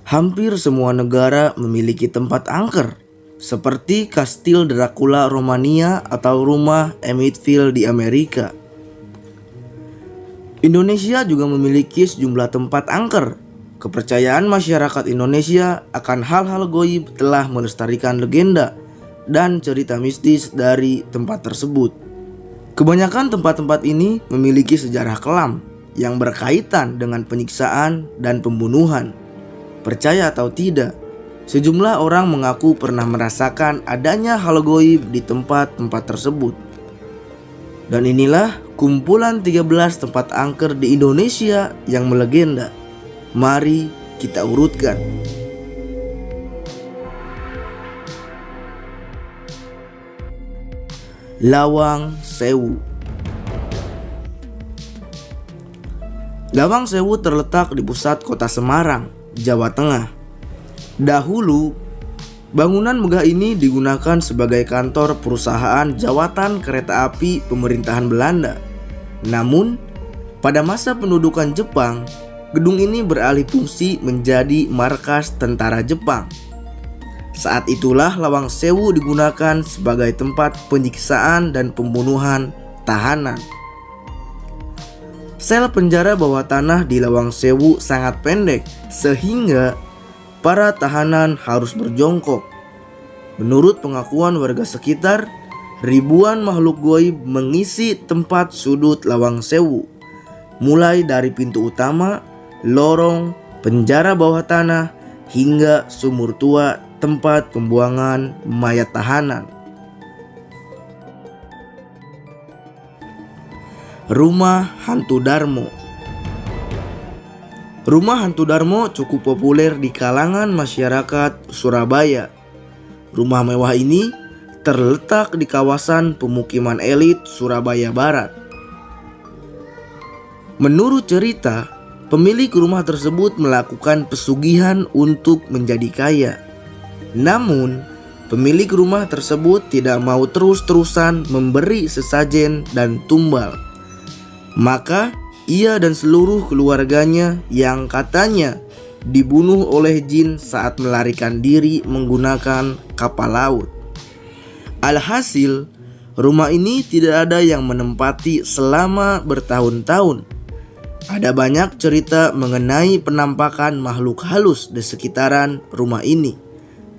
Hampir semua negara memiliki tempat angker, seperti Kastil Dracula Romania atau rumah Amityville di Amerika. Indonesia juga memiliki sejumlah tempat angker. Kepercayaan masyarakat Indonesia akan hal-hal goib telah melestarikan legenda dan cerita mistis dari tempat tersebut. Kebanyakan tempat-tempat ini memiliki sejarah kelam yang berkaitan dengan penyiksaan dan pembunuhan. Percaya atau tidak, sejumlah orang mengaku pernah merasakan adanya hal goib di tempat-tempat tersebut. Dan inilah kumpulan 13 tempat angker di Indonesia yang melegenda. Mari kita urutkan. Lawang Sewu. Lawang Sewu terletak di pusat kota Semarang, Jawa Tengah. Dahulu, bangunan megah ini digunakan sebagai kantor perusahaan jawatan kereta api pemerintahan Belanda. Namun, pada masa pendudukan Jepang, gedung ini beralih fungsi menjadi markas tentara Jepang. Saat itulah Lawang Sewu digunakan sebagai tempat penyiksaan dan pembunuhan tahanan. Sel penjara bawah tanah di Lawang Sewu sangat pendek, sehingga para tahanan harus berjongkok. Menurut pengakuan warga sekitar, ribuan makhluk goib mengisi tempat sudut Lawang Sewu, mulai dari pintu utama, lorong, penjara bawah tanah, hingga sumur tua tempat pembuangan mayat tahanan. Rumah Hantu Darmo. Rumah Hantu Darmo cukup populer di kalangan masyarakat Surabaya. Rumah mewah ini terletak di kawasan pemukiman elit Surabaya Barat. Menurut cerita, pemilik rumah tersebut melakukan pesugihan untuk menjadi kaya. Namun, pemilik rumah tersebut tidak mau terus-terusan memberi sesajen dan tumbal. Maka ia dan seluruh keluarganya yang katanya dibunuh oleh jin saat melarikan diri menggunakan kapal laut. Alhasil, rumah ini tidak ada yang menempati selama bertahun-tahun. Ada banyak cerita mengenai penampakan makhluk halus di sekitaran rumah ini.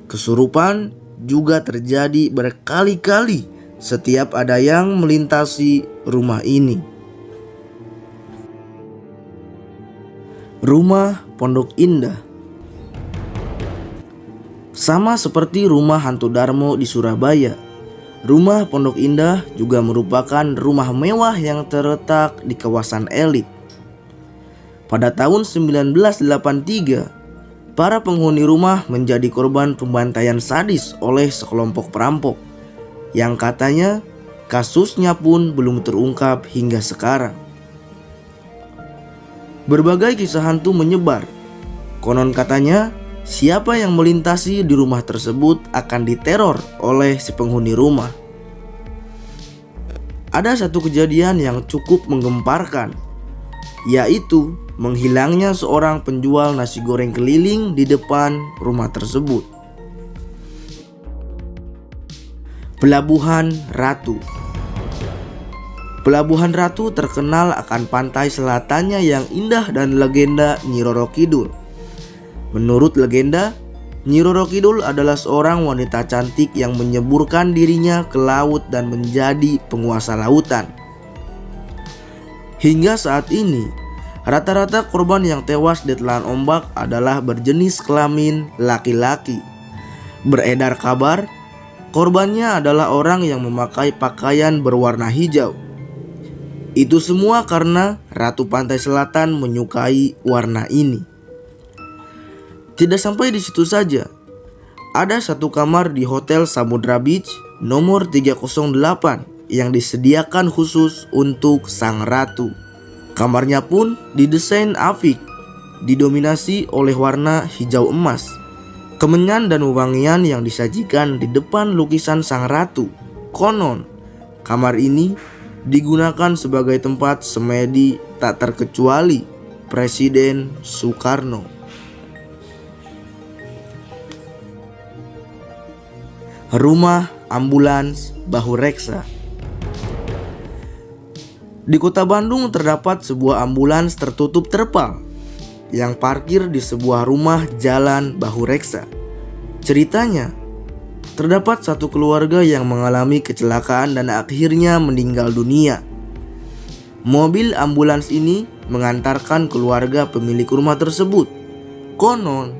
Kesurupan juga terjadi berkali-kali setiap ada yang melintasi rumah ini. Rumah Pondok Indah. Sama seperti rumah Hantu Darmo di Surabaya, rumah Pondok Indah juga merupakan rumah mewah yang terletak di kawasan elit. Pada tahun 1983, para penghuni rumah menjadi korban pembantaian sadis oleh sekelompok perampok, yang katanya kasusnya pun belum terungkap hingga sekarang. Berbagai kisah hantu menyebar. Konon katanya, siapa yang melintasi di rumah tersebut akan diteror oleh si penghuni rumah. Ada satu kejadian yang cukup menggemparkan, yaitu menghilangnya seorang penjual nasi goreng keliling di depan rumah tersebut. Pelabuhan Ratu. Pelabuhan Ratu terkenal akan pantai selatannya yang indah dan legenda Nyi Roro Kidul. Menurut legenda, Nyi Roro Kidul adalah seorang wanita cantik yang menyeburkan dirinya ke laut dan menjadi penguasa lautan. Hingga saat ini, rata-rata korban yang tewas di telan ombak adalah berjenis kelamin laki-laki. Beredar kabar, korbannya adalah orang yang memakai pakaian berwarna hijau. Itu semua karena Ratu Pantai Selatan menyukai warna ini. Tidak sampai di situ saja. Ada satu kamar di Hotel Samudra Beach nomor 308 yang disediakan khusus untuk sang ratu. Kamarnya pun didesain apik, didominasi oleh warna hijau emas. Kemenyan dan wewangian yang disajikan di depan lukisan sang ratu. Konon, kamar ini digunakan sebagai tempat semedi tak terkecuali Presiden Soekarno. Rumah Ambulans Bahu Reksa. Di kota Bandung terdapat sebuah ambulans tertutup terpal yang parkir di sebuah rumah jalan Bahu Reksa. Ceritanya, terdapat satu keluarga yang mengalami kecelakaan dan akhirnya meninggal dunia. Mobil ambulans ini mengantarkan keluarga pemilik rumah tersebut. Konon,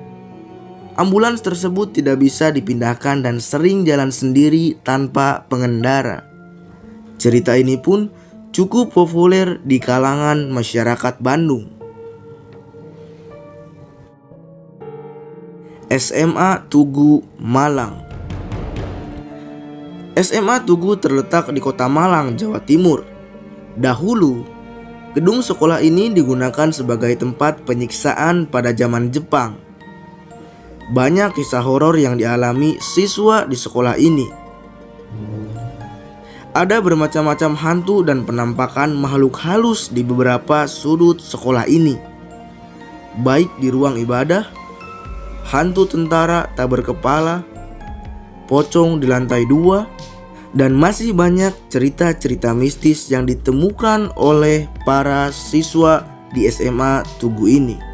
ambulans tersebut tidak bisa dipindahkan dan sering jalan sendiri tanpa pengendara. Cerita ini pun cukup populer di kalangan masyarakat Bandung. SMA Tugu Malang. SMA Tugu terletak di kota Malang, Jawa Timur. Dahulu, gedung sekolah ini digunakan sebagai tempat penyiksaan pada zaman Jepang. Banyak kisah horor yang dialami siswa di sekolah ini. Ada bermacam-macam hantu dan penampakan makhluk halus di beberapa sudut sekolah ini, baik di ruang ibadah, hantu tentara tak berkepala, pocong di lantai 2, dan masih banyak cerita-cerita mistis yang ditemukan oleh para siswa di SMA Tugu ini.